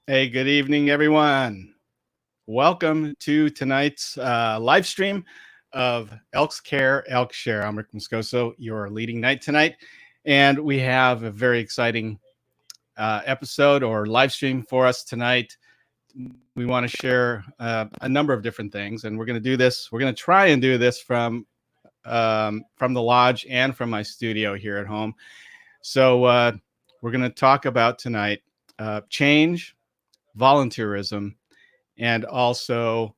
Hey, good evening, everyone. Welcome to tonight's live stream of Elks Care, Elks Share. I'm Rick Moscoso, your leading knight tonight. And we have a very exciting episode or live stream for us tonight. We want to share a number of different things, and we're going to do this. We're going to try and do this from the lodge and from my studio here at home. So we're going to talk about tonight change, volunteerism, and also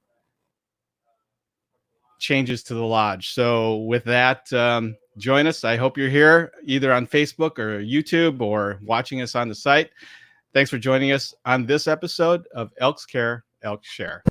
changes to the lodge. So with that, join us. I hope you're here either on Facebook or YouTube or watching us on the site. Thanks for joining us on this episode of Elks Care, Elks Share.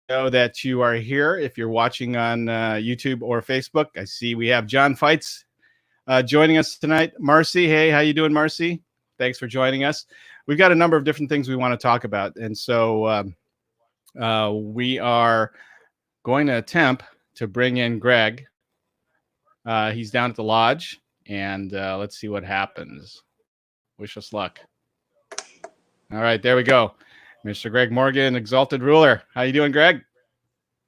Know that you are here if you're watching on YouTube or Facebook. I see we have John Fights joining us tonight. Marcy, hey, how you doing, Marcy? Thanks for joining us. We've got a number of different things we want to talk about, and so we are going to attempt to bring in Greg. He's down at the lodge, and let's see what happens. Wish us luck. All right, there we go. Mr. Greg Morgan, Exalted Ruler. How you doing, Greg?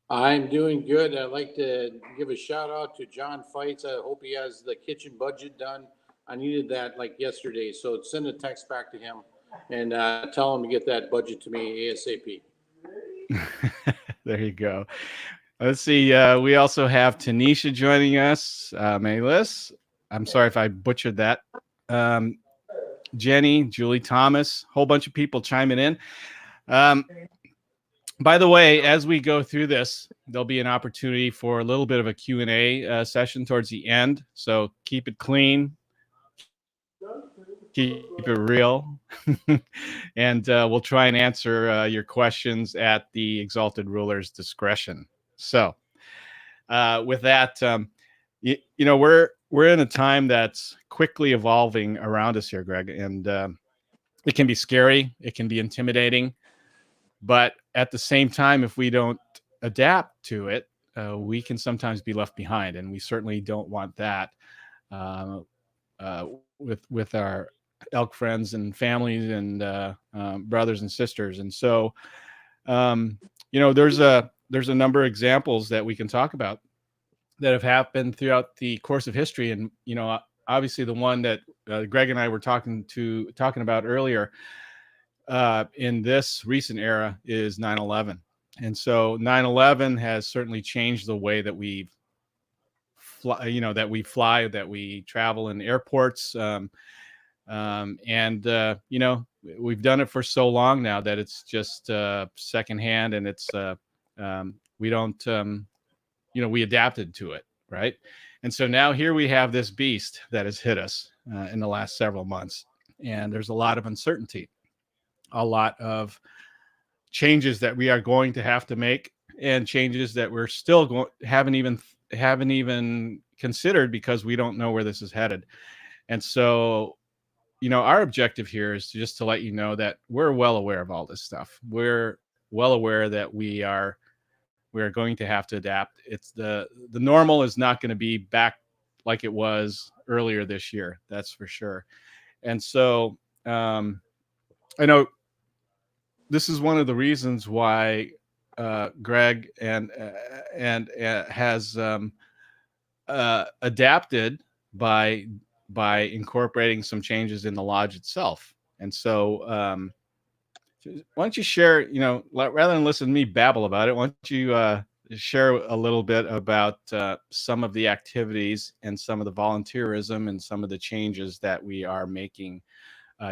I'm doing good. I'd like to give a shout out to John Fights. I hope he has the kitchen budget done. I needed that like yesterday, so send a text back to him and tell him to get that budget to me ASAP. There you go. Let's see. We also have Tanisha joining us. Maylis. I'm sorry if I butchered that. Jenny, Julie Thomas, whole bunch of people chiming in. By the way, as we go through this, there'll be an opportunity for a little bit of a Q&A session towards the end. So keep it clean, keep it real, and we'll try and answer your questions at the Exalted Ruler's discretion. So with that, you know, we're in a time that's quickly evolving around us here, Greg, and it can be scary, it can be intimidating, but at the same time, if we don't adapt to it, we can sometimes be left behind, and we certainly don't want that with our elk friends and families and brothers and sisters. And so, you know, there's a number of examples that we can talk about that have happened throughout the course of history. And, you know, obviously the one that Greg and I were talking about earlier in this recent era is 9/11. And so 9/11 has certainly changed the way that we fly, that we travel in airports. And you know, we've done it for so long now that it's just secondhand, and it's we don't you know, we adapted to it, right? And so now here we have this beast that has hit us in the last several months, and there's a lot of uncertainty, a lot of changes that we are going to have to make, and changes that we're still haven't even considered because we don't know where this is headed. And so, you know, our objective here is just to let you know that we're well aware of all this stuff. We're well aware that we are going to have to adapt. It's the normal is not going to be back like it was earlier this year. That's for sure. And so I know this is one of the reasons why Greg has adapted by incorporating some changes in the lodge itself. And so why don't you share, you know, rather than listen to me babble about it, why don't you share a little bit about some of the activities and some of the volunteerism and some of the changes that we are making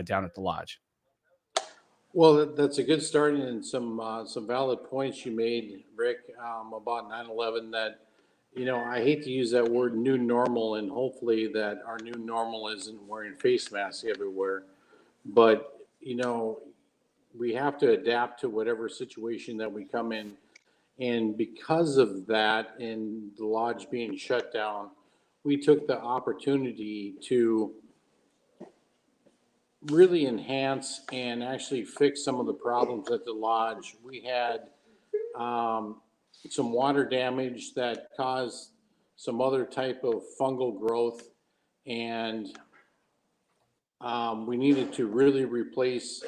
down at the lodge? Well, that's a good start and some valid points you made, Rick, about 9/11. That, you know, I hate to use that word new normal, and hopefully that our new normal isn't wearing face masks everywhere. But, you know, we have to adapt to whatever situation that we come in. And because of that and the lodge being shut down, we took the opportunity to really enhance and actually fix some of the problems at the lodge. We had some water damage that caused some other type of fungal growth, and we needed to really replace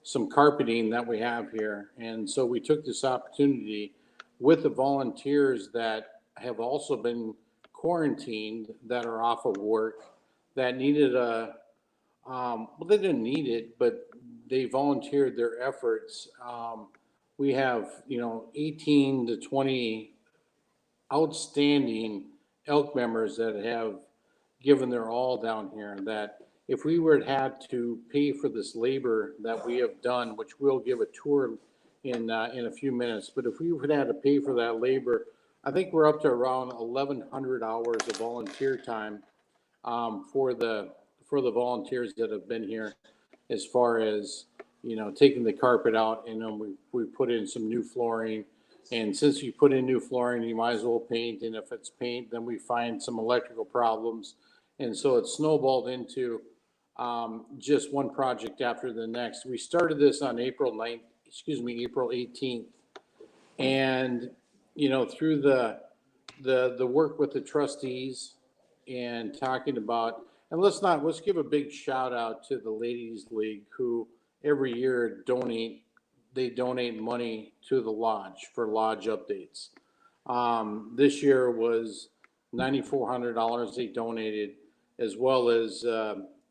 some carpeting that we have here. And so we took this opportunity with the volunteers that have also been quarantined, that are off of work, that needed well, they didn't need it, but they volunteered their efforts. We have, 18 to 20 outstanding elk members that have given their all down here, that if we were had to pay for this labor that we have done, which we'll give a tour in a few minutes, but if we would have had to pay for that labor, I think we're up to around 1,100 hours of volunteer time for the volunteers that have been here, as far as taking the carpet out, and then we put in some new flooring. And since you put in new flooring, you might as well paint. And if it's paint, then we find some electrical problems. And so it snowballed into just one project after the next. We started this on April 18th. And, through the work with the trustees and talking about, and let's give a big shout out to the Ladies League, who every year donate money to the lodge for lodge updates. This year was $9,400 they donated, as well as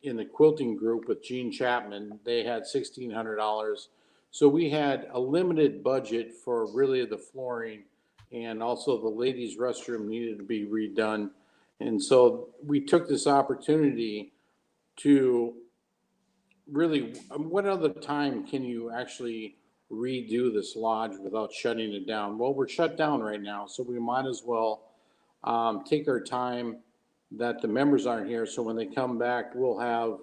in the quilting group with Gene Chapman, they had $1,600. So we had a limited budget for really the flooring, and also the ladies' restroom needed to be redone. And so we took this opportunity to really, what other time can you actually redo this lodge without shutting it down? Well, we're shut down right now, so we might as well take our time that the members aren't here. So when they come back, we'll have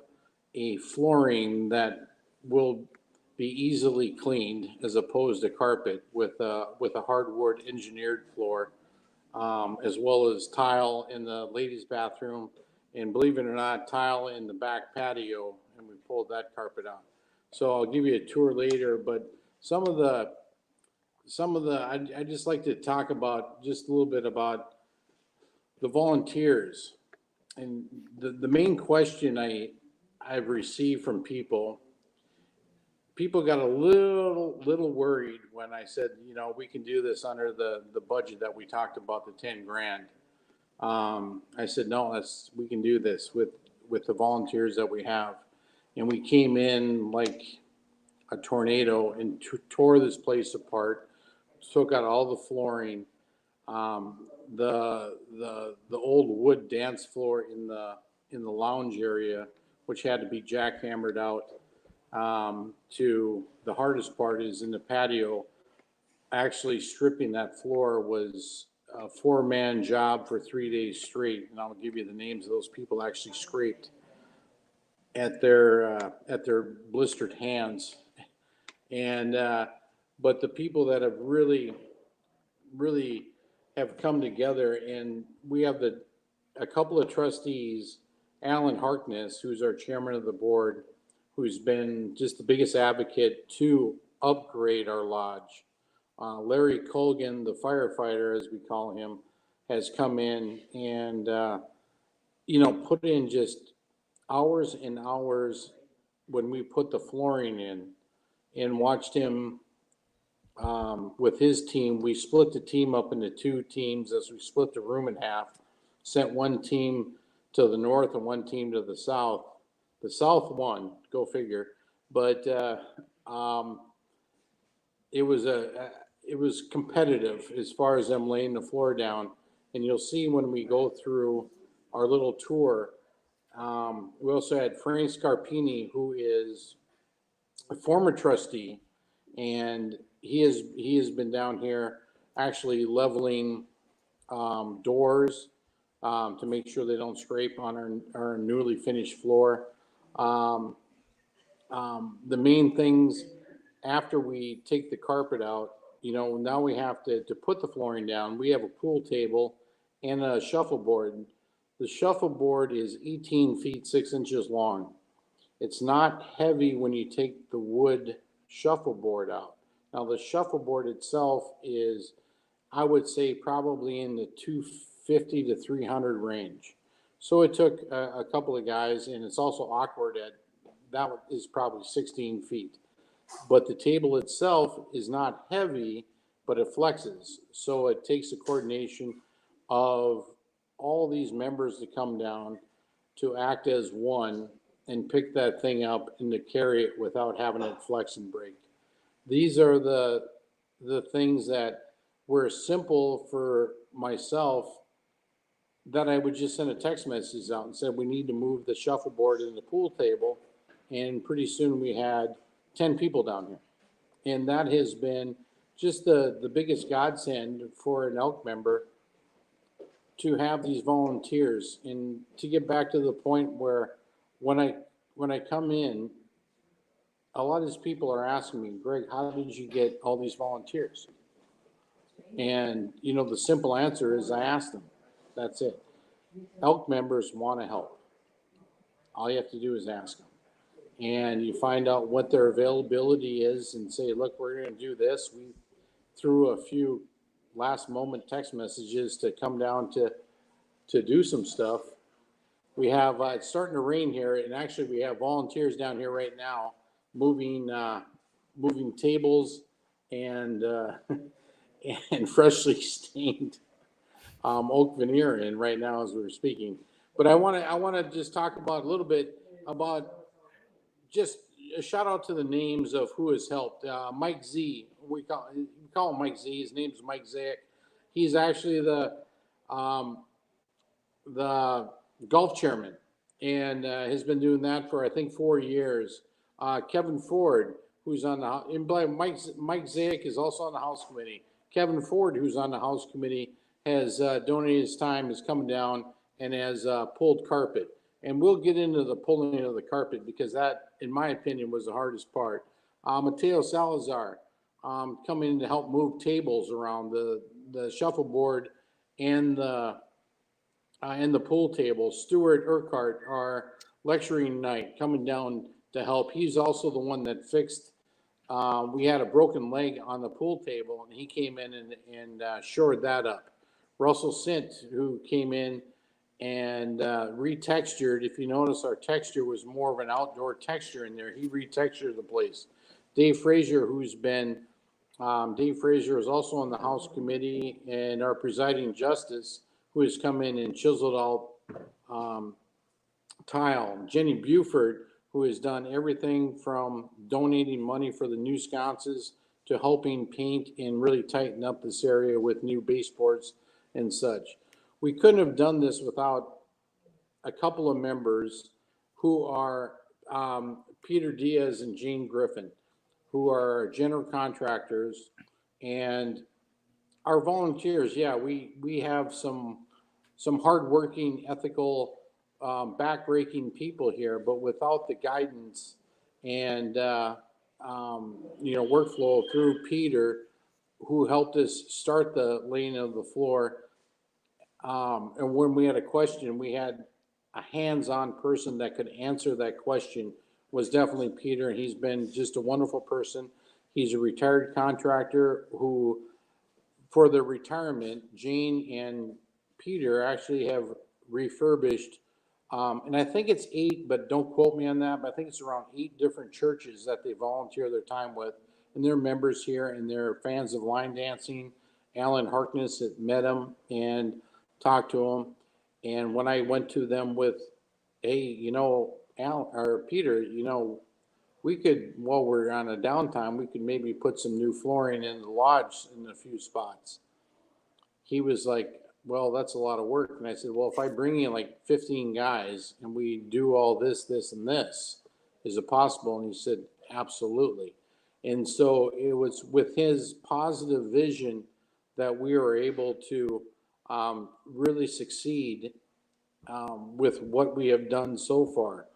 a flooring that will be easily cleaned, as opposed to carpet, with a hardwood engineered floor, as well as tile in the ladies' bathroom, and believe it or not, tile in the back patio, and we pulled that carpet out. So I'll give you a tour later, but some of the, I just like to talk about just a little bit about the volunteers. And the main question I've received from people got a little worried when I said, we can do this under the budget that we talked about, the 10 grand. I said, no, we can do this with the volunteers that we have. And we came in like a tornado and tore this place apart, took out all the flooring, the old wood dance floor in the lounge area, which had to be jackhammered out, to the hardest part is in the patio. Actually stripping that floor was a 4-man job for 3 days straight, and I'll give you the names of those people actually scraped at their blistered hands. And but the people that have really have come together, and we have a couple of trustees, Alan Harkness, who's our chairman of the board, who's been just the biggest advocate to upgrade our lodge. Larry Colgan, the firefighter, as we call him, has come in and, put in just hours and hours when we put the flooring in, and watched him with his team. We split the team up into 2 teams as we split the room in half, sent one team to the north and one team to the south. The south won, go figure. But it was competitive as far as them laying the floor down. And you'll see when we go through our little tour, we also had Frank Scarpini, who is a former trustee, and he has been down here actually leveling doors to make sure they don't scrape on our newly finished floor. The main things after we take the carpet out now we have to put the flooring down. We have a pool table and a shuffleboard. The shuffleboard is 18 feet 6 inches long. It's not heavy when you take the wood shuffleboard out. Now the shuffleboard itself is, I would say, probably in the 250 to 300 range. So it took a couple of guys, and it's also awkward that is probably 16 feet. But the table itself is not heavy, but it flexes. So it takes a coordination of all these members to come down to act as one and pick that thing up and to carry it without having it flex and break. These are the things that were simple for myself, that I would just send a text message out and said, we need to move the shuffleboard and the pool table. And pretty soon we had 10 people down here. And that has been just the biggest godsend for an Elk member to have these volunteers. And to get back to the point where when I come in, a lot of these people are asking me, Greg, how did you get all these volunteers? And, the simple answer is I asked them. That's it. Elk members want to help. All you have to do is ask them. And you find out what their availability is and say, look, we're going to do this. We threw a few last moment text messages to come down to do some stuff. We have, it's starting to rain here, and actually we have volunteers down here right now moving tables and and freshly stained oak veneer in right now as we're speaking. But I want to just talk about a little bit about just a shout out to the names of who has helped. Mike Z, we call him Mike Z. His name is Mike Zayek. He's actually the golf chairman, and has been doing that for I think 4 years. Kevin Ford, who's on the Mike Zayek is also on the House Committee. Kevin Ford, who's on the House Committee, has donated his time, is coming down and has pulled carpet. And we'll get into the pulling of the carpet because that, in my opinion, was the hardest part. Mateo Salazar coming in to help move tables around the shuffleboard and the pool table. Stuart Urquhart, our lecturing night, coming down to help. He's also the one that fixed. We had a broken leg on the pool table, and he came in and shored that up. Russell Sint, who came in and retextured. If you notice, our texture was more of an outdoor texture in there. He retextured the place. Dave Frazier, Dave Frazier is also on the House Committee, and our presiding justice, who has come in and chiseled out tile. Jenny Buford, who has done everything from donating money for the new sconces to helping paint and really tighten up this area with new baseboards and such. We couldn't have done this without a couple of members who are Peter Diaz and Jane Griffin, who are general contractors and our volunteers. Yeah, we have some hardworking, ethical, backbreaking people here, but without the guidance and workflow through Peter, who helped us start the laying of the floor. And when we had a question, we had a hands-on person that could answer that question, was definitely Peter, and he's been just a wonderful person. He's a retired contractor who, for their retirement, Jane and Peter actually have refurbished, and I think it's 8, but don't quote me on that, but I think it's around 8 different churches that they volunteer their time with, and they're members here, and they're fans of line dancing. Alan Harkness had met him and talked to him, and when I went to them with, hey, Al or Peter, we could, while we're on a downtime, we could maybe put some new flooring in the lodge in a few spots. He was like, well, that's a lot of work. And I said, well, if I bring in like 15 guys and we do all this, and this, is it possible? And he said, absolutely. And so it was with his positive vision that we were able to really succeed with what we have done so far.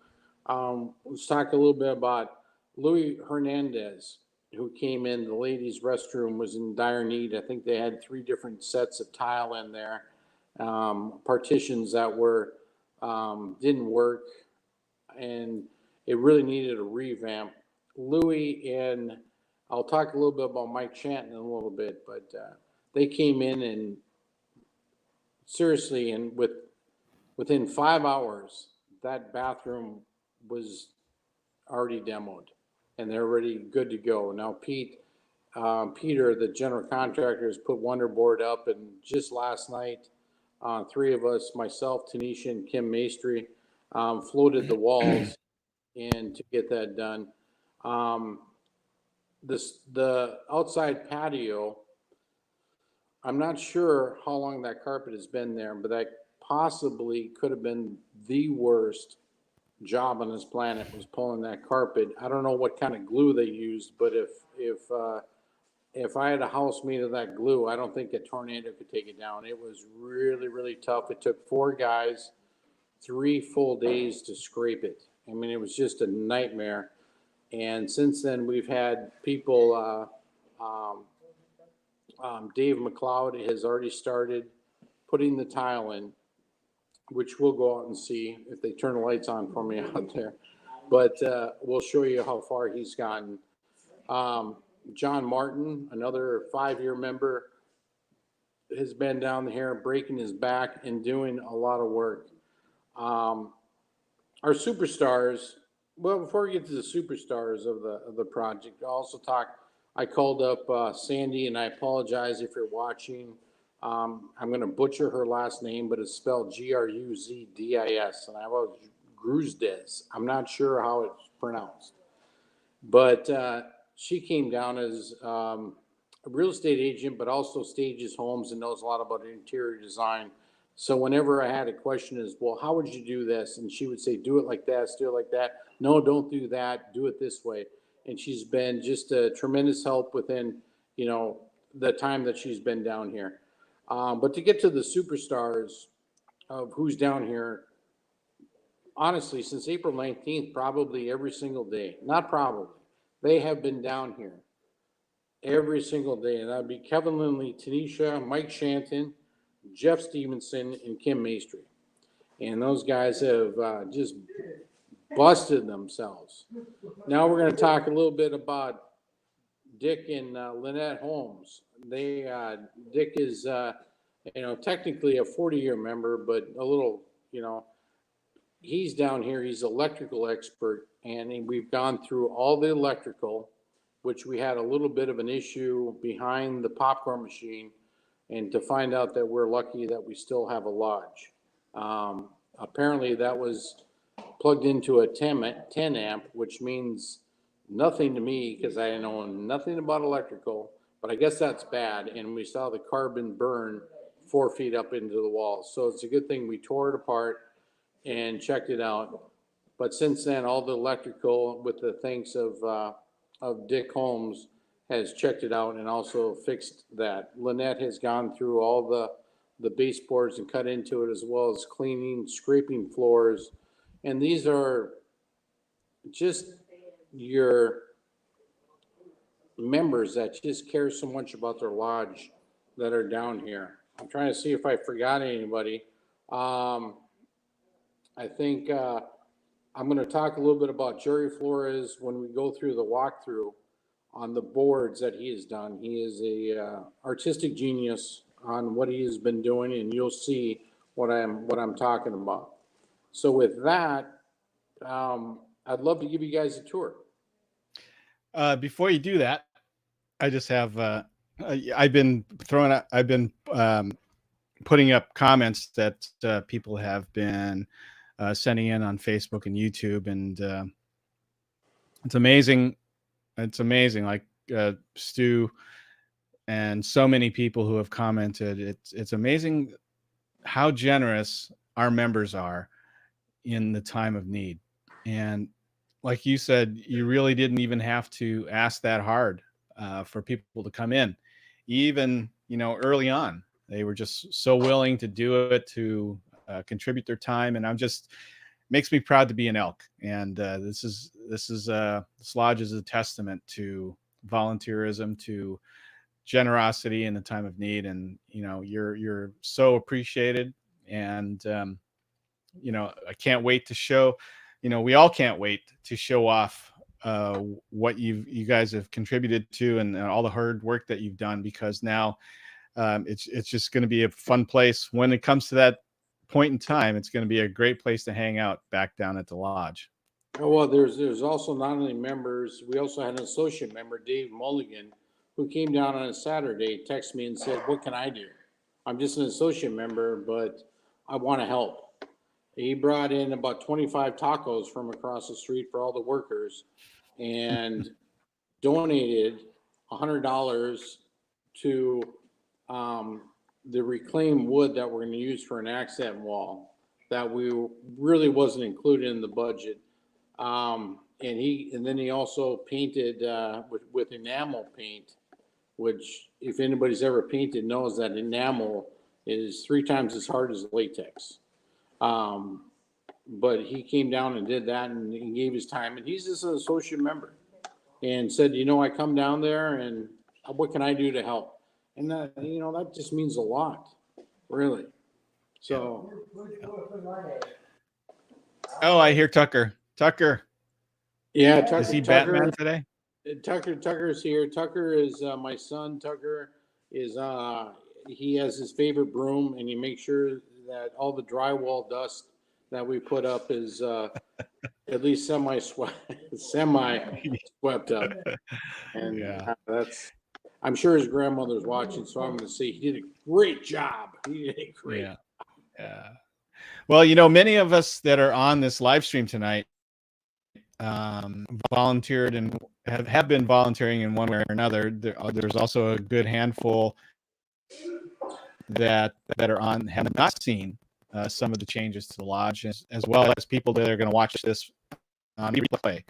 Let's talk a little bit about Louis Hernandez. who came in. The ladies' restroom was in dire need. I think they had 3 different sets of tile in there, partitions that were didn't work, and it really needed a revamp. Louis and I'll talk a little bit about Mike Shanton in a little bit, but they came in and seriously, and within 5 hours, that bathroom was already demoed, and they're already good to go. Now, Peter, the general contractor, has put Wonderboard up, and just last night, 3 of us, myself, Tanisha, and Kim Maestri, floated the walls and to get that done. The outside patio, I'm not sure how long that carpet has been there, but that possibly could have been the worst job on this planet, was pulling that carpet. I don't know what kind of glue they used, but if I had a house made of that glue, I don't think a tornado could take it down. It was really, really tough. It took 4 guys 3 full days to scrape it. I mean, it was just a nightmare. And since then, we've had people, Dave McLeod has already started putting the tile in, which we'll go out and see if they turn the lights on for me out there. But we'll show you how far he's gotten. John Martin, another 5-year member, has been down here breaking his back and doing a lot of work. Our superstars, well, before we get to the superstars of the project, I called up Sandy, and I apologize if you're watching. I'm going to butcher her last name, but it's spelled Gruzdis, and I was Gruzdis. I'm not sure how it's pronounced, but she came down as a real estate agent, but also stages homes and knows a lot about interior design. So whenever I had a question is, well, how would you do this? And she would say, do it like this, do it like that. No, don't do that. Do it this way. And she's been just a tremendous help within, the time that she's been down here. But to get to the superstars of who's down here, honestly, since April 19th, probably every single day, not probably, they have been down here every single day. And that'd be Kevin Lindley, Tanisha, Mike Shanton, Jeff Stevenson, and Kim Maestri. And those guys have just busted themselves. Now we're going to talk a little bit about Dick and Lynette Holmes. Dick is, technically a 40-year member, but a little, he's down here. He's an electrical expert, and we've gone through all the electrical, which we had a little bit of an issue behind the popcorn machine, and to find out that we're lucky that we still have a lodge. Apparently that was plugged into a 10 amp, which means nothing to me because I know nothing about electrical, but I guess that's bad. And we saw the carbon burn 4 feet up into the wall. So it's a good thing we tore it apart and checked it out. But since then, all the electrical, with the thanks of Dick Holmes, has checked it out and also fixed that. Lynette has gone through all the baseboards and cut into it, as well as cleaning, scraping floors. And these are just your members that just care so much about their lodge that are down here. I'm trying to see if I forgot anybody. I think I'm going to talk a little bit about Jerry Flores when we go through the walkthrough on the boards that he has done. He is a artistic genius on what he has been doing, and you'll see what I'm talking about. So with that, I'd love to give you guys a tour. Before you do that, I just have I've been putting up comments that people have been sending in on Facebook and YouTube, and it's amazing. It's amazing. Like Stu and so many people who have commented. It's amazing how generous our members are in the time of need. And like you said, you really didn't even have to ask that hard for people to come in. Even, early on, they were just so willing to do it, to contribute their time. And makes me proud to be an Elk. And this lodge is a testament to volunteerism to generosity in the time of need. And, you're so appreciated. And, I can't wait to show, we all can't wait to show off what you guys have contributed to, and all the hard work that you've done, because now it's just going to be a fun place when it comes to that point in time. It's going to be a great place to hang out back down at the lodge. Oh, well, there's also not only members, we also had an associate member, Dave Mulligan, who came down on a Saturday, texted me and said, "What can I do? I'm just an associate member, but I want to help." He brought in about 25 tacos from across the street for all the workers and donated $100 to the reclaimed wood that we're going to use for an accent wall that we really wasn't included in the budget. And then he also painted with enamel paint, which if anybody's ever painted knows that enamel is 3 times as hard as latex. But he came down and did that, and he gave his time, and he's just an associate member, and said, I come down there, and what can I do to help? And that, that just means a lot, really. So. Oh, I hear Tucker. Yeah, Tucker. Is he Batman today? Tucker's here. Tucker is my son. Tucker is he has his favorite broom, and he makes sure that all the drywall dust that we put up is at least semi swept up. And I'm sure his grandmother's watching, so I'm going to say he did a great job. He did a great job. Yeah. Well, many of us that are on this live stream tonight volunteered and have been volunteering in one way or another. There's also a good handful that are on have not seen some of the changes to the lodge, as well as people that are going to watch this on replay.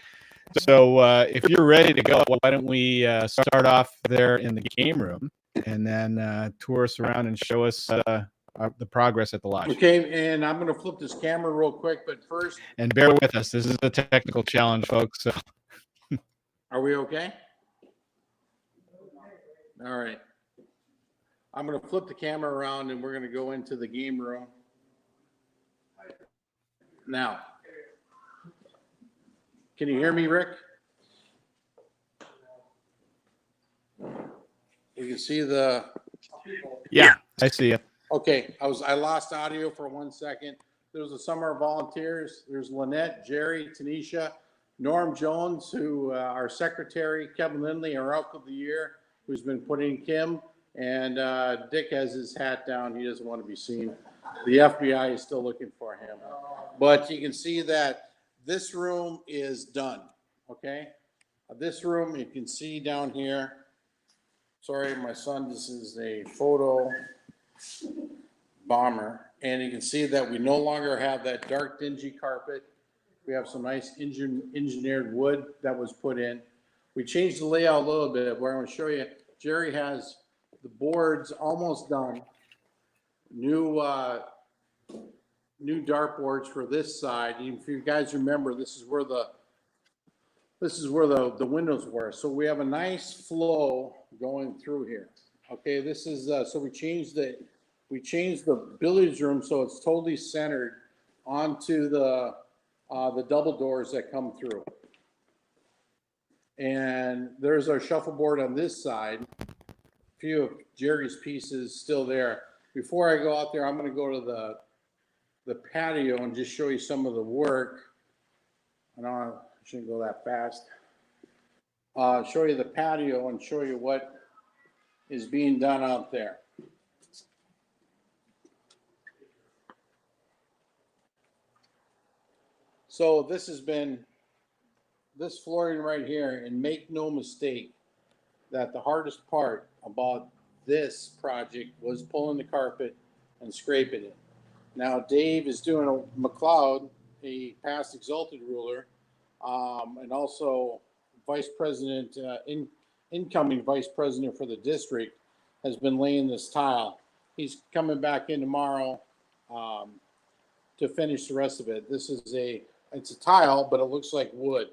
So if you're ready to go, why don't we start off there in the game room, and then tour us around and show us the progress at the lodge. Okay, and I'm going to flip this camera real quick, but first... And bear with us. This is a technical challenge, folks. So. Are we okay? All right. I'm going to flip the camera around, and we're going to go into the game room. Now, can you hear me, Rick? You can see the... Yeah, I see you. Okay, I lost audio for 1 second. There's the summer volunteers. There's Lynette, Jerry, Tanisha, Norm Jones, who our secretary, Kevin Lindley, our Elk of the Year, who's been putting Kim, and Dick has his hat down. He doesn't want to be seen. The FBI is still looking for him. But you can see that this room is done, okay? This room, you can see down here. Sorry, my son, this is a photo bomber. And you can see that we no longer have that dark, dingy carpet. We have some nice engineered wood that was put in. We changed the layout a little bit. Where I'm going to show you, Jerry has the boards almost done. New dartboards for this side. If you guys remember, this is where the windows were. So we have a nice flow going through here. Okay, this is so we changed the billiards room so it's totally centered onto the double doors that come through. And there's our shuffleboard on this side. A few of Jerry's pieces still there. Before I go out there, I'm going to go to the patio and just show you some of the work. I shouldn't go that fast. Show you the patio and show you what is being done out there. So this flooring right here, and make no mistake that the hardest part about this project was pulling the carpet and scraping it. Now Dave is doing a McLeod, a past Exalted ruler, and also vice president, incoming vice president for the district, has been laying this tile. He's coming back in tomorrow to finish the rest of it. This is it's a tile, but it looks like wood.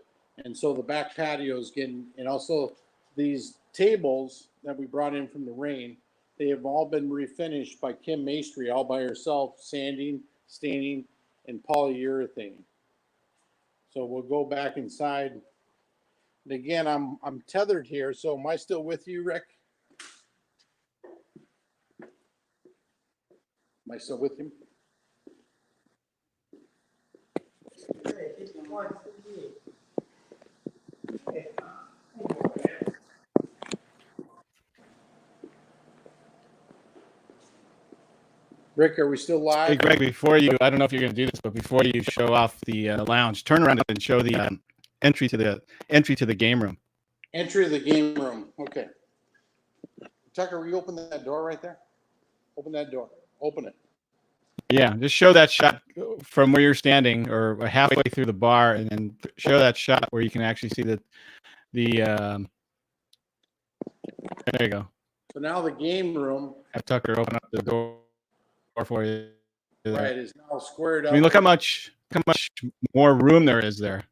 And so the back patio is getting, and also these tables that we brought in from the rain, they have all been refinished by Kim Maestri all by herself, sanding, staining, and polyurethane. So we'll go back inside. And again, I'm tethered here. So am I still with you, Rick? Am I still with him? Rick, are we still live? Hey, Greg, before you, I don't know if you're going to do this, but before you show off the lounge, turn around and show the entry to the game room. Entry to the game room. Okay. Tucker, will you open that door right there? Open that door. Open it. Yeah, just show that shot from where you're standing, or halfway through the bar, and then show that shot where you can actually see the. There you go. So now the game room. Have Tucker open up the door for you. Right, is now squared up. I mean, look how much more room there is there.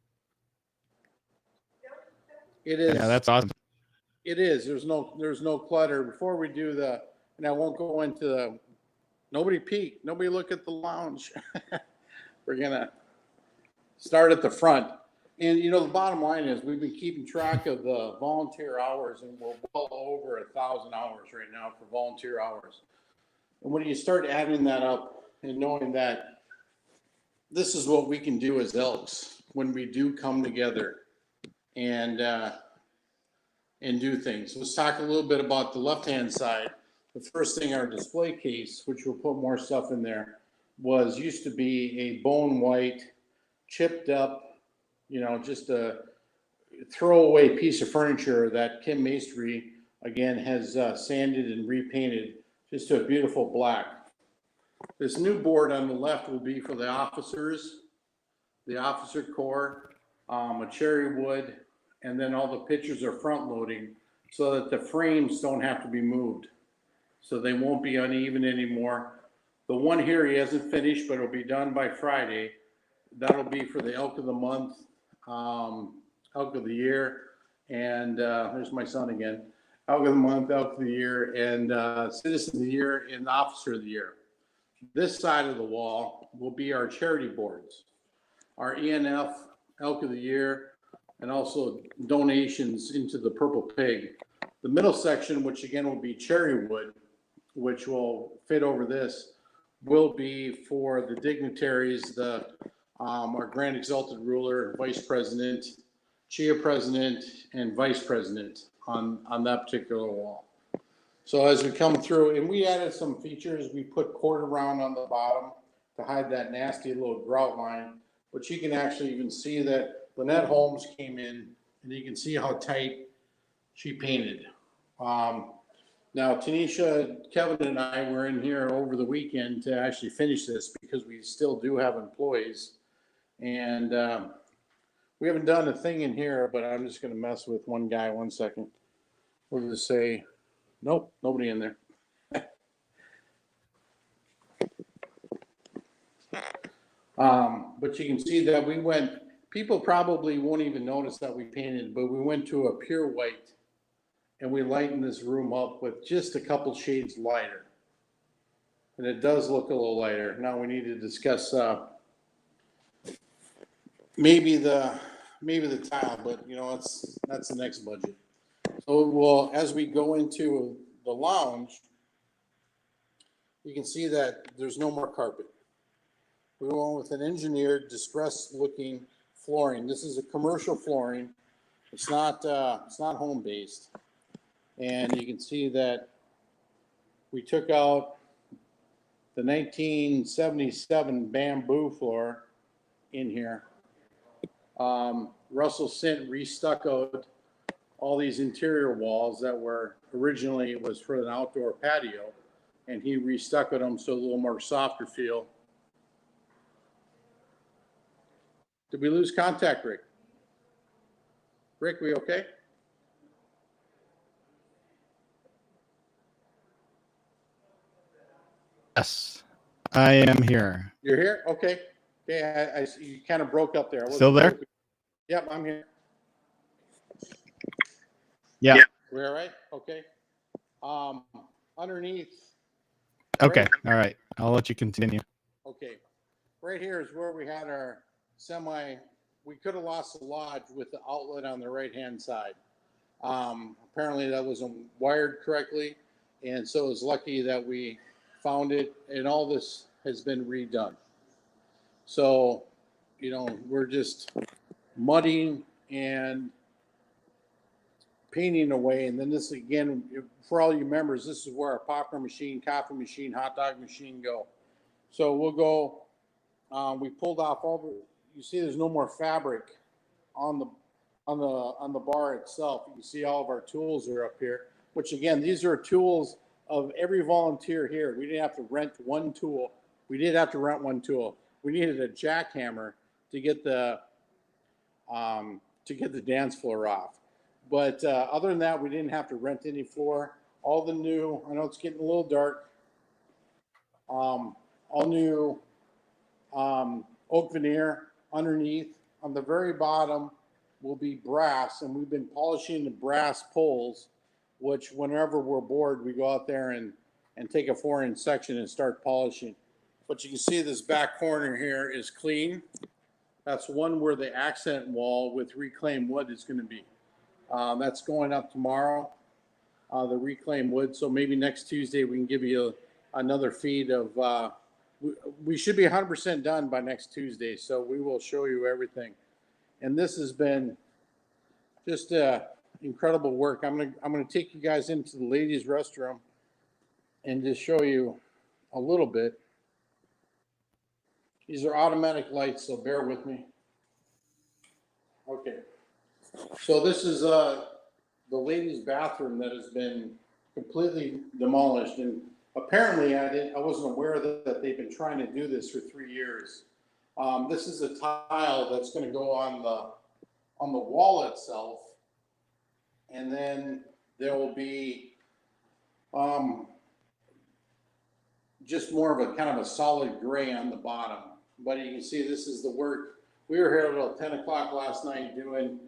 It is. Yeah, that's awesome. It is. There's no clutter. Before we do and I won't go into the. Nobody peek. Nobody look at the lounge. We're gonna start at the front. And the bottom line is we've been keeping track of the volunteer hours, and we're well over 1,000 hours right now for volunteer hours. And when you start adding that up and knowing that this is what we can do as Elks when we do come together and do things. Let's talk a little bit about the left-hand side. The first thing, our display case, which we'll put more stuff in there, used to be a bone white, chipped up, just a throwaway piece of furniture that Kim Maestri, again, has sanded and repainted just to a beautiful black. This new board on the left will be for the officers, the officer core, a cherry wood, and then all the pictures are front loading so that the frames don't have to be moved. So they won't be uneven anymore. The one here he hasn't finished, but it'll be done by Friday. That'll be for the Elk of the Month, Elk of the Year, and there's my son again. Elk of the Month, Elk of the Year, and Citizen of the Year, and Officer of the Year. This side of the wall will be our charity boards, our ENF, Elk of the Year, and also donations into the Purple Pig. The middle section, which again will be cherry wood, which will fit over this, will be for the dignitaries, our Grand Exalted Ruler, Vice President, Chia President, and Vice President on that particular wall. So as we come through, and we added some features, we put quarter round on the bottom to hide that nasty little grout line, but you can actually even see that Lynette Holmes came in, and you can see how tight she painted. Now, Tanisha, Kevin, and I were in here over the weekend to actually finish this because we still do have employees. And we haven't done a thing in here, but I'm just going to mess with one guy 1 second. We'll just say, nope, nobody in there. But you can see that we went, people probably won't even notice that we painted, but we went to a pure white. And we lighten this room up with just a couple shades lighter. And it does look a little lighter. Now we need to discuss maybe the tile, but that's the next budget. So as we go into the lounge, you can see that there's no more carpet. We went with an engineered, distressed looking flooring. This is a commercial flooring. It's not home based. And you can see that we took out the 1977 bamboo floor in here. Russell Sint restuccoed all these interior walls that were originally was for an outdoor patio, and he restuccoed them so a little more softer feel. Did we lose contact, Rick? Rick, we okay? Yes, I am here. You're here? Okay. Okay, you kind of broke up there. Still there? Yep, I'm here. Yeah. We're all right? Okay. Um, underneath, Okay. right? All right. I'll let you continue. Okay. Right here is where we had our semi, we could have lost the lodge with the outlet on the right-hand side. Apparently that wasn't wired correctly, and so it's lucky that we found it, and all this has been redone. So, you know, we're just mudding and painting away, and then this again, for all you members, this is where our popcorn machine, coffee machine, hot dog machine go. So we'll go, we pulled off all the, you see there's no more fabric on the on the bar itself. You can see all of our tools are up here, which again, these are tools of every volunteer here. We didn't have to rent one tool. We did have to rent one tool. We needed a jackhammer to get the dance floor off. But other than that, we didn't have to rent any floor. All the new, I know it's getting a little dark. All new oak veneer underneath. On the very bottom will be brass, and we've been polishing the brass poles, which whenever we're bored, we go out there and take a 4-inch section and start polishing. But you can see this back corner here is clean. That's one where the accent wall with reclaimed wood is going to be. That's going up tomorrow, the reclaimed wood. So maybe next Tuesday we can give you another feed of, we should be 100% done by next Tuesday. So we will show you everything. And this has been just incredible work. I'm gonna take you guys into the ladies' restroom and just show you a little bit. These are automatic lights, so bear with me. Okay. So this is the ladies' bathroom that has been completely demolished, and apparently I wasn't aware that they've been trying to do this for 3 years. This is a tile that's going to go on the wall itself, and then there will be just more of a kind of a solid gray on the bottom. But you can see this is the work. We were here until 10 o'clock last night doing,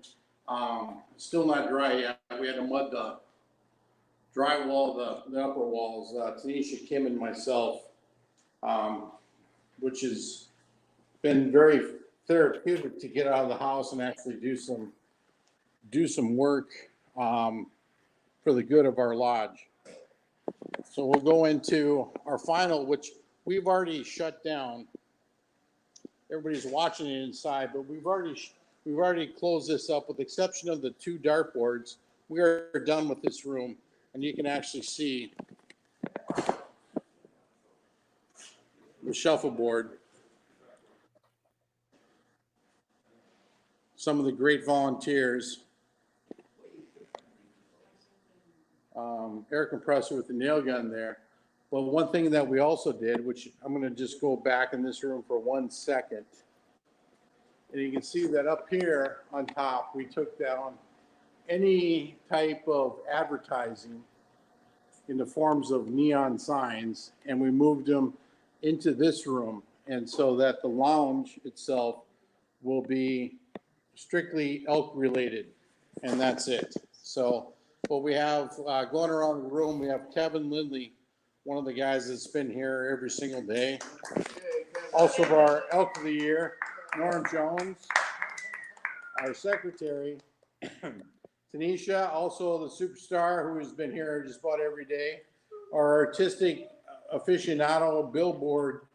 still not dry yet. We had to mud the drywall, the upper walls, Tanisha, Kim, and myself, which has been very therapeutic to get out of the house and actually do some work for the good of our lodge. So we'll go into our final, which we've already shut down. Everybody's watching it inside, but we've already closed this up with the exception of the 2 dartboards. We are done with this room, and you can actually see the shuffleboard. Some of the great volunteers. Air compressor with the nail gun there. But one thing that we also did, which I'm going to just go back in this room for 1 second. And you can see that up here on top, we took down any type of advertising in the forms of neon signs, and we moved them into this room. And so that the lounge itself will be strictly elk related, and that's it. So what we have going around the room, we have Kevin Lindley, one of the guys that's been here every single day. Also our Elk of the Year, Norm Jones, our secretary, Tanisha, also the superstar who has been here just about every day. Our artistic aficionado dartboard,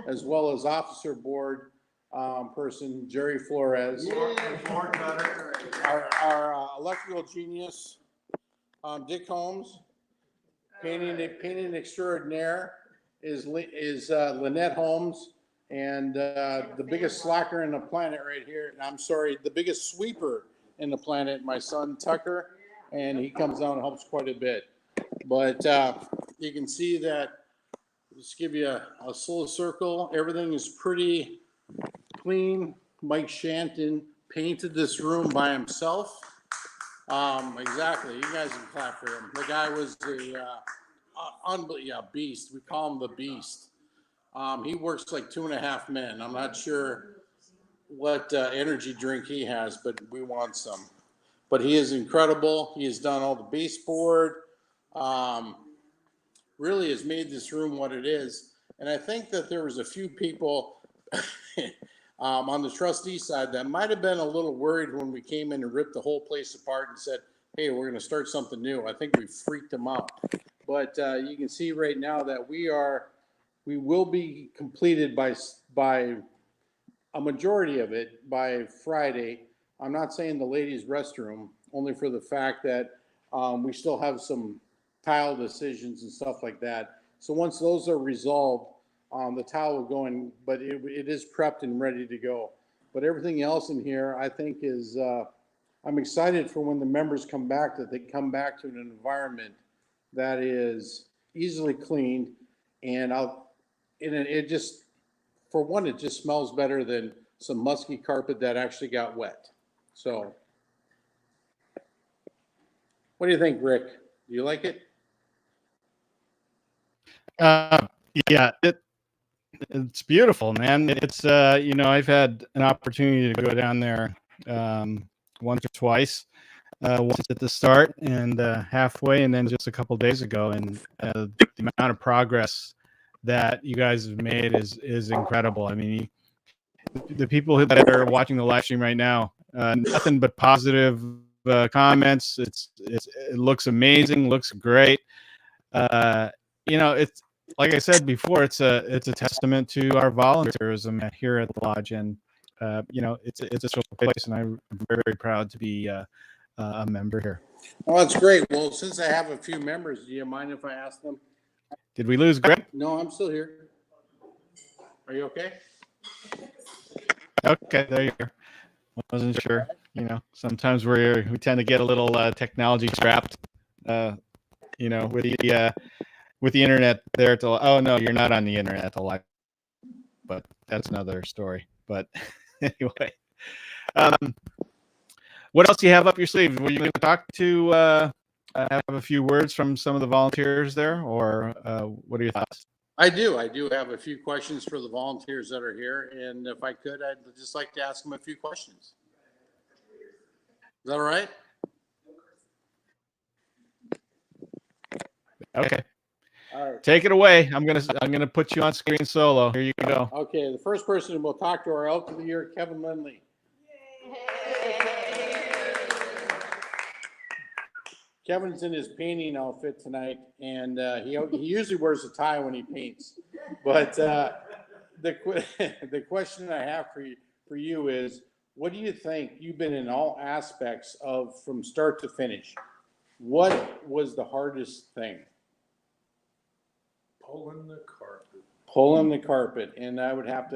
as well as officer board person, Jerry Flores. Our electrical genius, Dick Holmes. Painting extraordinaire is Lynette Holmes, and the biggest slacker in the planet right here. I'm sorry, the biggest sweeper in the planet, my son Tucker, and he comes down and helps quite a bit. But you can see that, just give you a slow circle. Everything is pretty clean. Mike Shanton painted this room by himself. Exactly. You guys can clap for him. The guy was a beast. We call him the Beast. He works like 2.5 men. I'm not sure what energy drink he has, but we want some. but he is incredible. He has done all the baseboard. Really has made this room what it is. And I think that there was a few people on the trustee side that might have been a little worried when we came in and ripped the whole place apart and said, hey, we're going to start something new. I think we freaked them out. But you can see right now that we will be completed by a majority of it by Friday. I'm not saying the ladies' restroom, only for the fact that we still have some tile decisions and stuff like that. So once those are resolved, the tile will go in, but it is prepped and ready to go. But everything else in here, I think is, I'm excited for when the members come back, that they come back to an environment that is easily cleaned, and it just, for one, it just smells better than some musky carpet that actually got wet. So, what do you think, Rick? Do you like it? Yeah, it's beautiful, man. It's I've had an opportunity to go down there once or twice. Once at the start and halfway, and then just a couple days ago. And the amount of progress that you guys have made is incredible. I mean, the people that are watching the live stream right now, nothing but positive comments. It looks amazing, looks great. It's like I said before, it's a testament to our volunteerism here at the lodge, and it's a special place, and I'm very, very proud to be a member here. Well, that's great. Well, since I have a few members, do you mind if I ask them? Did we lose Greg? No, I'm still here. Are you okay? Okay, there you are. I wasn't sure. Sometimes we tend to get a little technology trapped. With the internet there oh no, you're not on the internet a lot, but that's another story. But anyway, what else do you have up your sleeve? Were you going to talk to have a few words from some of the volunteers there, or what are your thoughts? I do have a few questions for the volunteers that are here, and if I could, I'd just like to ask them a few questions. Is that all right? Okay. All right. Take it away. I'm gonna put you on screen solo. Here you go. Okay, the first person we'll talk to our Elk of the Year, Kevin Lindley. Kevin's in his painting outfit tonight, and he usually wears a tie when he paints. But the question I have for you is, what do you think? You've been in all aspects from start to finish. What was the hardest thing? Pulling the carpet. Pulling the carpet, and I'd have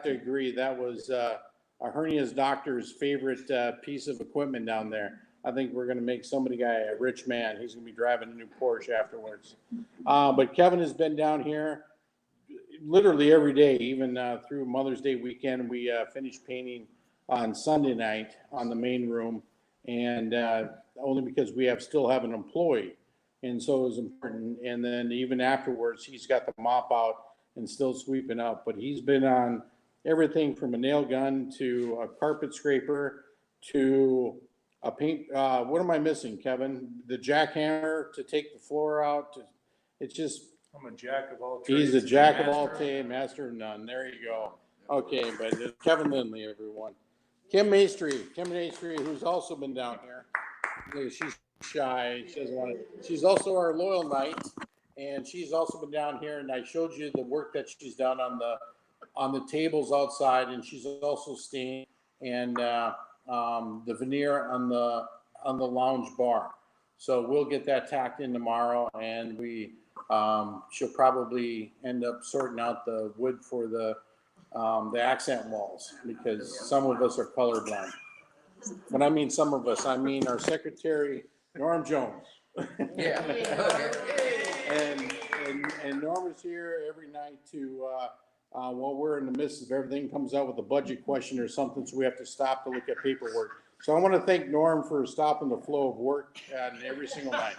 to agree. That was a hernias doctor's favorite piece of equipment down there. I think we're going to make somebody a rich man. He's going to be driving a new Porsche afterwards. But Kevin has been down here literally every day, even through Mother's Day weekend. We finished painting on Sunday night on the main room, and only because we still have an employee. And so it was important. And then even afterwards, he's got the mop out and still sweeping up. But he's been on everything from a nail gun to a carpet scraper to a paint. What am I missing, Kevin? The jackhammer to take the floor out. It's just. I'm a jack of all trades. He's a jack of all trades, master of none. There you go. Okay, but Kevin Lindley, everyone. Kim Maestri, who's also been down here. She's shy. She doesn't want to. She's also our loyal knight, and she's also been down here. And I showed you the work that she's done on the tables outside, and she's also stained and the veneer on the lounge bar. So we'll get that tacked in tomorrow, and she'll probably end up sorting out the wood for the accent walls, because some of us are colorblind. When I mean some of us, I mean our secretary, Norm Jones. Yeah. and Norm is here every night to, while we're in the midst of everything, comes out with a budget question or something, so we have to stop to look at paperwork. So I want to thank Norm for stopping the flow of work every single night.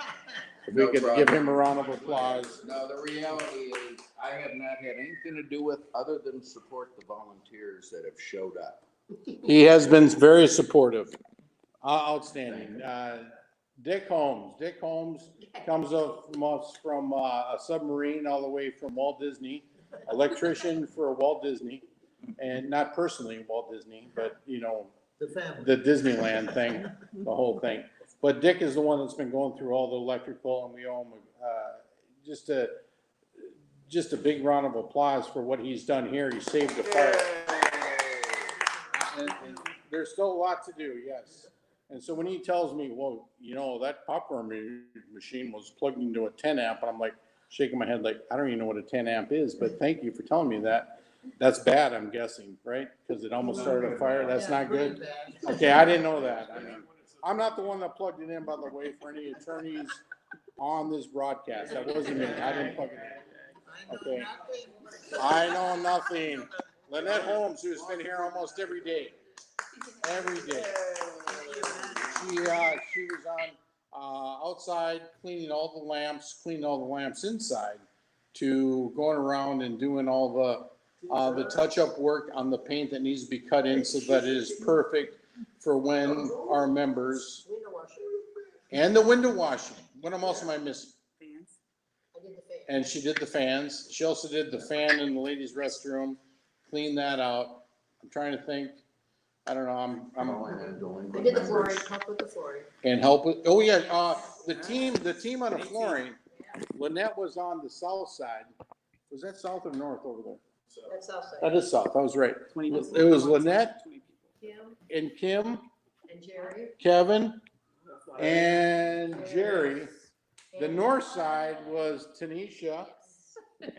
If we could give him a round of applause. No, the reality is I have not had anything to do with other than support the volunteers that have showed up. He has been very supportive. Outstanding. Dick Holmes. Dick Holmes comes up from a submarine all the way from Walt Disney, electrician for Walt Disney, and not personally Walt Disney, but you know, the Disneyland thing, the whole thing. But Dick is the one that's been going through all the electrical, and we owe him just a big round of applause for what he's done here. He saved the fire. And there's still a lot to do, yes. And so when he tells me, well, you know, that popcorn machine was plugged into a 10 amp, and I'm like shaking my head like, I don't even know what a 10 amp is, but thank you for telling me that. That's bad, I'm guessing, right? Because it almost started a fire. That's not good. Okay, I didn't know that. I mean, I'm not the one that plugged it in, by the way, for any attorneys on this broadcast. That wasn't me. I didn't plug it in. Okay. I know nothing. Lynette Holmes, who's been here almost every day. Every day. She was on outside cleaning all the lamps inside, to going around and doing all the touch-up work on the paint that needs to be cut in so that it is perfect for when our members, and the window washing. What else am I missing? Fans. And she did the fans. She also did the fan in the ladies' restroom, cleaned that out. I'm trying to think. I don't know. I did the flooring, help with the flooring. And help with, oh yeah, the team on the flooring, Lynette was on the south side. Was that south or north over there? That's outside. That is south, I was right. 20 people. It was Lynette 20 people. Kim and Kim, and Jerry. Kevin, and Jerry. The north side was Tanisha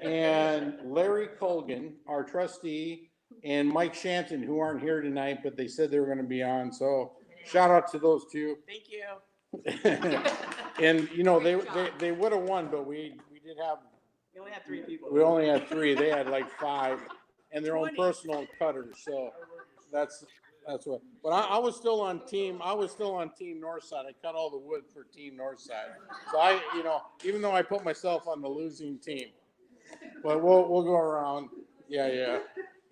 and Larry Colgan, our trustee, and Mike Shanton, who aren't here tonight, but they said they were gonna be on, so shout out to those two. Thank you. And, you know, they would have won, but we did have, We only had 3 people. we only had 3, they had like 5, and their own 20. personal cutters, so that's what. But I was still on team north side. I cut all the wood for team north side. So you know, even though I put myself on the losing team, but we'll go around. Yeah.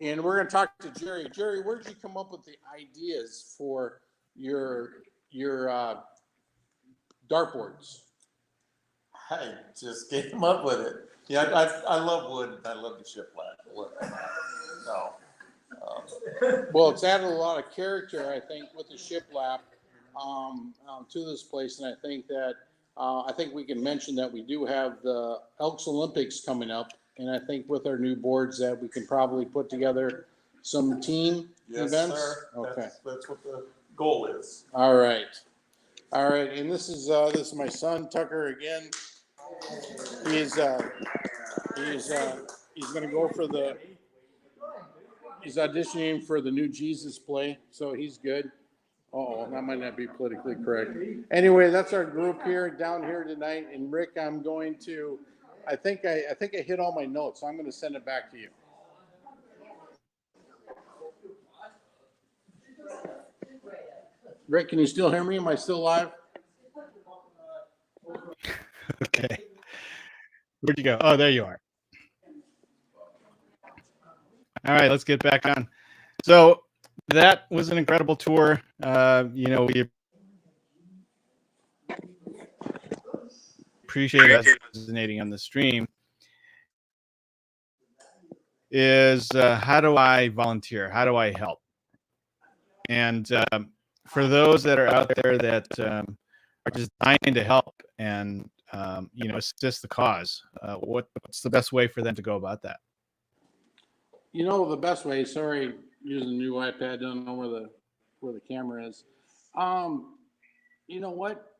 And we're gonna talk to Jerry. Jerry, where did you come up with the ideas for your dartboards? I just came up with it. Yeah, I love wood. I love the shiplap. No. Well, it's added a lot of character, I think, with the shiplap to this place, and I think we can mention that we do have the Elks Olympics coming up, and I think with our new boards that we can probably put together some team Yes, events. sir. Okay. That's what the goal is. All right. And this is my son Tucker again. He's gonna go for he's auditioning for the new Jesus play, so he's good. Oh, that might not be politically correct. Anyway, that's our group here down here tonight. And Rick, I'm going to, I think I hit all my notes, so I'm going to send it back to you. Rick, can you still hear me? Am I still live? Okay. Where'd you go? Oh, there you are. All right, let's get back on. So that was an incredible tour. You know, we appreciate us resonating on the stream. Is how do I volunteer? How do I help? And for those that are out there that are just dying to help and you know, assist the cause, what's the best way for them to go about that? You know, the best way, sorry, using the new iPad, don't know where the camera is. You know what?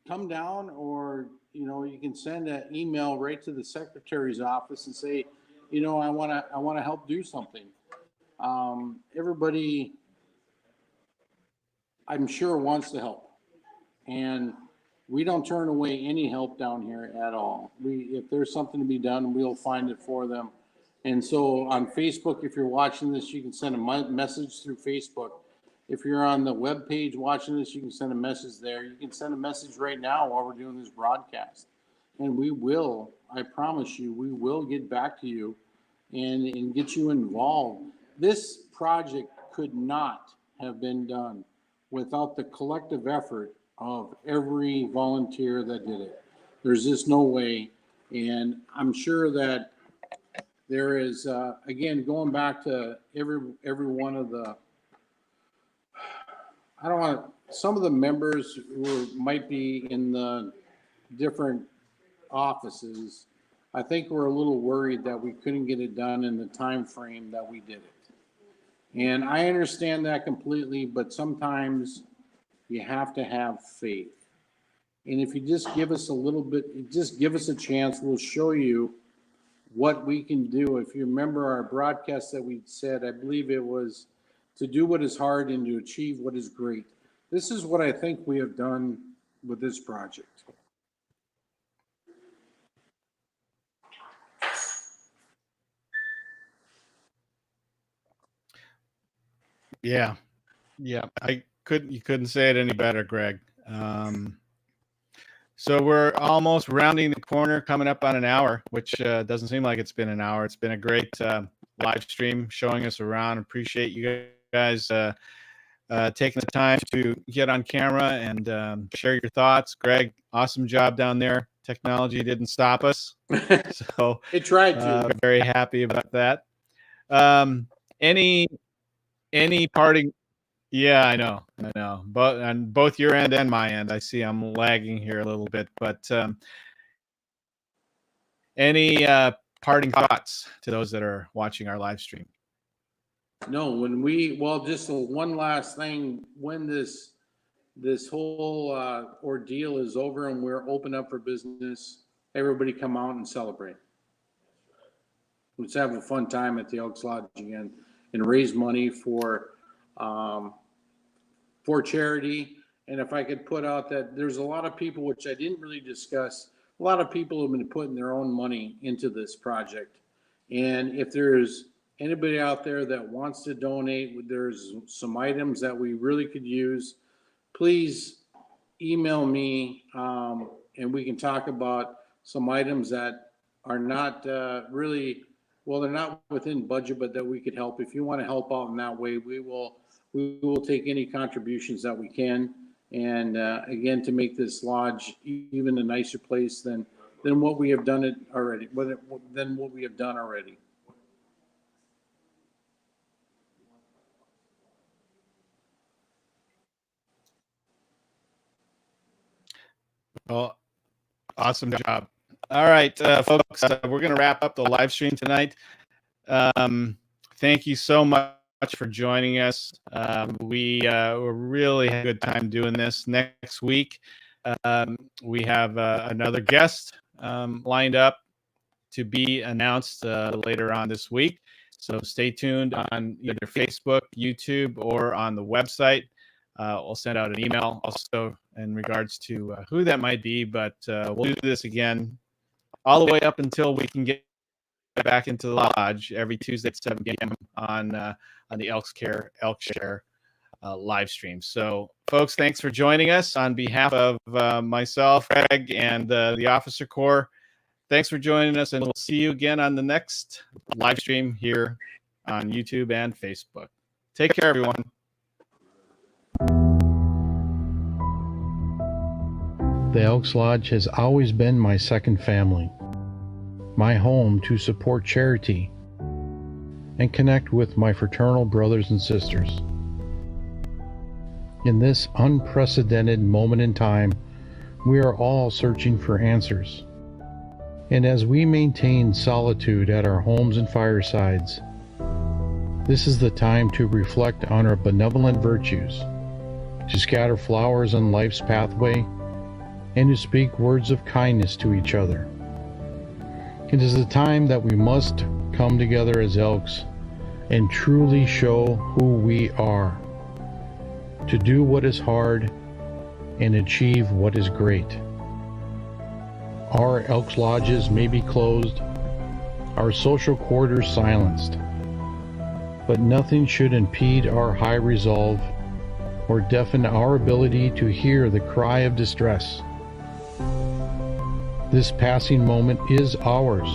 Come down, or, you know, you can send an email right to the secretary's office and say, you know, I want to help do something. Everybody, I'm sure, wants to help. And we don't turn away any help down here at all. If there's something to be done, we'll find it for them. And so on Facebook, if you're watching this, you can send a message through Facebook. If you're on the web page watching this, you can send a message there. You can send a message right now while we're doing this broadcast. And we will, I promise you, we will get back to you and get you involved. This project could not have been done without the collective effort of every volunteer that did it. There's just no way. And I'm sure that there is, again, going back to every one of the, I don't want to, some of the members who might be in the different offices, I think we're a little worried that we couldn't get it done in the time frame that we did it. And I understand that completely, but sometimes you have to have faith. And if you just give us a little bit, just give us a chance, we'll show you what we can do. If you remember our broadcast that we said, I believe it was to do what is hard and to achieve what is great. This is what I think we have done with this project. Yeah. Yeah. You couldn't say it any better, Greg. So we're almost rounding the corner, coming up on an hour, which doesn't seem like it's been an hour. It's been a great live stream showing us around. Appreciate you guys taking the time to get on camera and share your thoughts. Greg, awesome job down there. Technology didn't stop us. So It tried to. very happy about that. Any parting? Yeah, I know. But on both your end and my end, I see I'm lagging here a little bit. But any parting thoughts to those that are watching our live stream? No, just one last thing, when this whole ordeal is over and we're open up for business, everybody come out and celebrate. Let's have a fun time at the Elks Lodge again and raise money for charity. And if I could put out that there's a lot of people, which I didn't really discuss, a lot of people have been putting their own money into this project. And if there's anybody out there that wants to donate, there's some items that we really could use, please email me and we can talk about some items that are not really, well, they're not within budget, but that we could help. If you want to help out in that way, we will take any contributions that we can. And again, to make this lodge even a nicer place than what we have done it already, than what we have done already. Well, awesome job. All right, folks, we're going to wrap up the live stream tonight. Thank you so much for joining us. We really had a good time doing this. Next week, we have another guest lined up to be announced later on this week. So stay tuned on either Facebook, YouTube, or on the website. We'll send out an email also in regards to who that might be, but we'll do this again all the way up until we can get back into the lodge every Tuesday at 7 p.m. on the Elks Share live stream. So, folks, thanks for joining us on behalf of myself, Greg, and the Officer Corps. Thanks for joining us, and we'll see you again on the next live stream here on YouTube and Facebook. Take care, everyone. The Elks Lodge has always been my second family, my home to support charity and connect with my fraternal brothers and sisters. In this unprecedented moment in time, we are all searching for answers. And as we maintain solitude at our homes and firesides, this is the time to reflect on our benevolent virtues, to scatter flowers on life's pathway, and to speak words of kindness to each other. It is a time that we must come together as Elks and truly show who we are, to do what is hard and achieve what is great. Our Elks Lodges may be closed, our social quarters silenced, but nothing should impede our high resolve or deafen our ability to hear the cry of distress. This passing moment is ours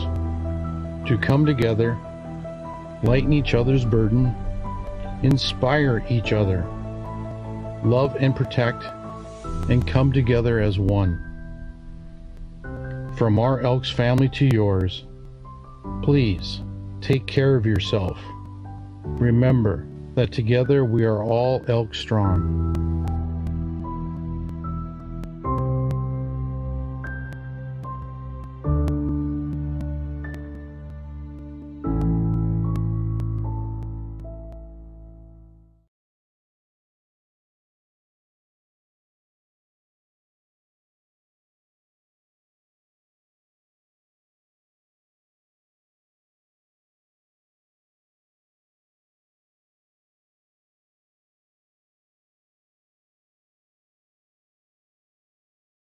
to come together, lighten each other's burden, inspire each other, love and protect, and come together as one. From our Elks family to yours, please take care of yourself. Remember that together we are all Elk strong.